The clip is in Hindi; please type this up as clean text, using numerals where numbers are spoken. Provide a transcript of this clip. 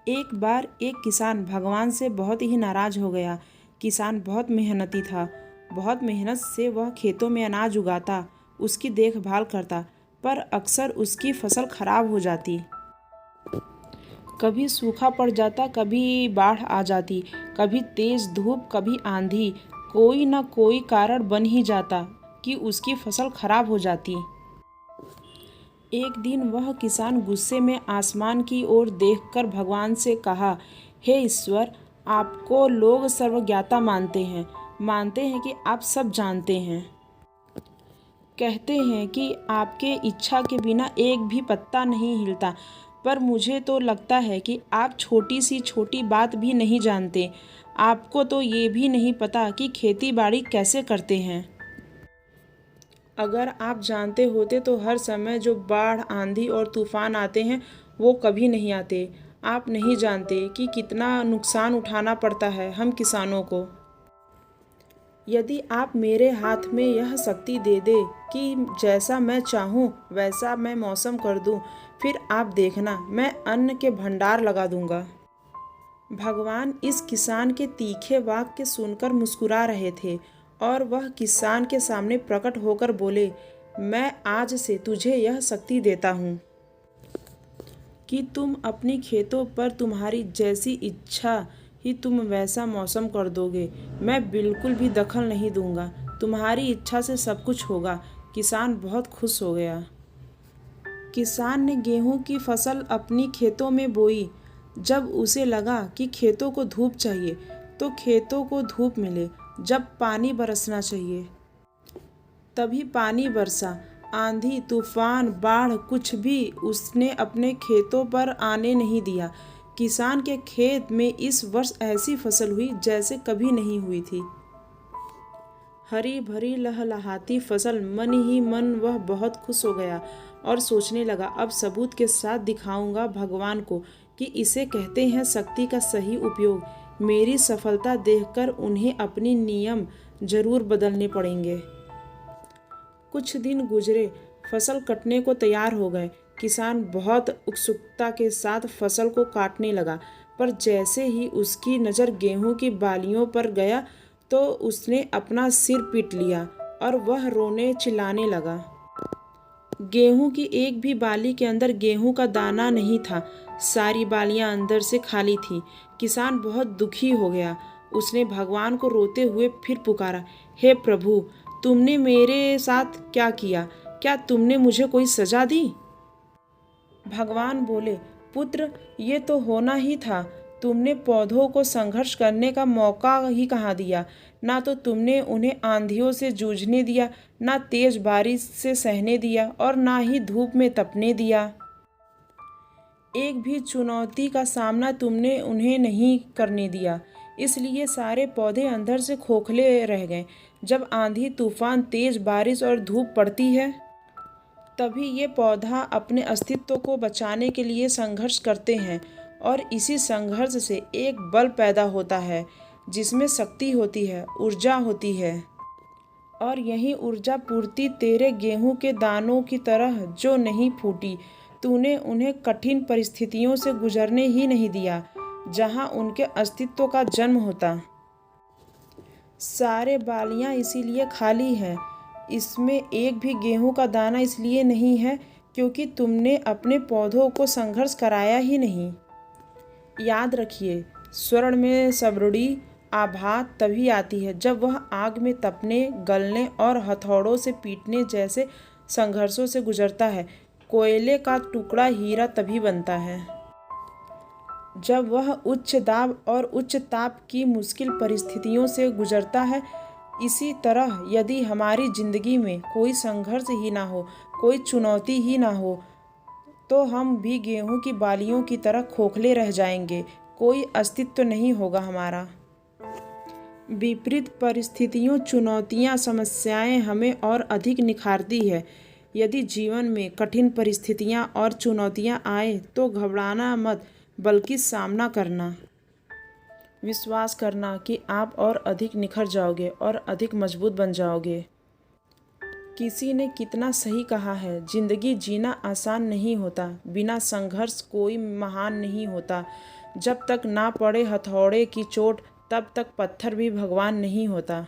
एक बार एक किसान भगवान से बहुत ही नाराज हो गया। किसान बहुत मेहनती था। बहुत मेहनत से वह खेतों में अनाज उगाता, उसकी देखभाल करता, पर अक्सर उसकी फसल खराब हो जाती। कभी सूखा पड़ जाता, कभी बाढ़ आ जाती, कभी तेज धूप, कभी आंधी। कोई न कोई कारण बन ही जाता कि उसकी फसल खराब हो जाती। एक दिन वह किसान गुस्से में आसमान की ओर देखकर भगवान से कहा, हे ईश्वर, आपको लोग सर्वज्ञाता मानते हैं कि आप सब जानते हैं। कहते हैं कि आपके इच्छा के बिना एक भी पत्ता नहीं हिलता, पर मुझे तो लगता है कि आप छोटी सी छोटी बात भी नहीं जानते। आपको तो ये भी नहीं पता कि खेती बाड़ी कैसे करते हैं। अगर आप जानते होते तो हर समय जो बाढ़, आंधी और तूफान आते हैं वो कभी नहीं आते। आप नहीं जानते कि कितना नुकसान उठाना पड़ता है हम किसानों को। यदि आप मेरे हाथ में यह शक्ति दे दे कि जैसा मैं चाहूँ वैसा मैं मौसम कर दूँ, फिर आप देखना मैं अन्न के भंडार लगा दूंगा। भगवान इस किसान के तीखे वाक्य सुनकर मुस्कुरा रहे थे और वह किसान के सामने प्रकट होकर बोले, मैं आज से तुझे यह शक्ति देता हूँ कि तुम अपनी खेतों पर तुम्हारी जैसी इच्छा ही तुम वैसा मौसम कर दोगे। मैं बिल्कुल भी दखल नहीं दूंगा। तुम्हारी इच्छा से सब कुछ होगा। किसान बहुत खुश हो गया। किसान ने गेहूं की फसल अपनी खेतों में बोई। जब उसे लगा कि खेतों को धूप चाहिए तो खेतों को धूप मिले। जब पानी बरसना चाहिए तभी पानी बरसा। आंधी, तूफान, बाढ़ कुछ भी उसने अपने खेतों पर आने नहीं दिया। किसान के खेत में इस वर्ष ऐसी फसल हुई जैसे कभी नहीं हुई थी। हरी भरी लहलहाती फसल। मन ही मन वह बहुत खुश हो गया और सोचने लगा, अब सबूत के साथ दिखाऊंगा भगवान को कि इसे कहते हैं शक्ति का सही उपयोग। मेरी सफलता देखकर उन्हें अपनी नियम जरूर बदलने पड़ेंगे। कुछ दिन गुजरे, फसल कटने को तैयार हो गए। किसान बहुत उत्सुकता के साथ फसल को काटने लगा, पर जैसे ही उसकी नज़र गेहूं की बालियों पर गया तो उसने अपना सिर पीट लिया और वह रोने चिल्लाने लगा। गेहूं की एक भी बाली के अंदर गेहूं का दाना नहीं था। सारी बालियां अंदर से खाली थीं। किसान बहुत दुखी हो गया। उसने भगवान को रोते हुए फिर पुकारा, हे प्रभु, तुमने मेरे साथ क्या किया? क्या तुमने मुझे कोई सजा दी? भगवान बोले, पुत्र, ये तो होना ही था। तुमने पौधों को संघर्ष करने का मौका ही कहाँ दिया। ना तो तुमने उन्हें आंधियों से जूझने दिया, ना तेज बारिश से सहने दिया और ना ही धूप में तपने दिया। एक भी चुनौती का सामना तुमने उन्हें नहीं करने दिया। इसलिए सारे पौधे अंदर से खोखले रह गए। जब आंधी, तूफान, तेज बारिश और धूप पड़ती है तभी ये पौधा अपने अस्तित्व को बचाने के लिए संघर्ष करते हैं और इसी संघर्ष से एक बल पैदा होता है जिसमें शक्ति होती है, ऊर्जा होती है। और यही ऊर्जा पूर्ति तेरे गेहूं के दानों की तरह जो नहीं फूटी। तूने उन्हें कठिन परिस्थितियों से गुजरने ही नहीं दिया जहां उनके अस्तित्व का जन्म होता। सारे बालियां इसीलिए खाली हैं। इसमें एक भी गेहूं का दाना इसलिए नहीं है क्योंकि तुमने अपने पौधों को संघर्ष कराया ही नहीं। याद रखिए, स्वर्ण में सवृद्धि आभात तभी आती है जब वह आग में तपने, गलने और हथौड़ों से पीटने जैसे संघर्षों से गुजरता है। कोयले का टुकड़ा हीरा तभी बनता है जब वह उच्च दाब और उच्च ताप की मुश्किल परिस्थितियों से गुजरता है। इसी तरह यदि हमारी जिंदगी में कोई संघर्ष ही ना हो, कोई चुनौती ही ना हो, तो हम भी गेहूं की बालियों की तरह खोखले रह जाएंगे। कोई अस्तित्व नहीं होगा हमारा। विपरीत परिस्थितियों, चुनौतियां, समस्याएं हमें और अधिक निखारती है। यदि जीवन में कठिन परिस्थितियां और चुनौतियां आए तो घबराना मत, बल्कि सामना करना। विश्वास करना कि आप और अधिक निखर जाओगे और अधिक मजबूत बन जाओगे। किसी ने कितना सही कहा है, जिंदगी जीना आसान नहीं होता, बिना संघर्ष कोई महान नहीं होता। जब तक ना पड़े हथौड़े की चोट तब तक पत्थर भी भगवान नहीं होता।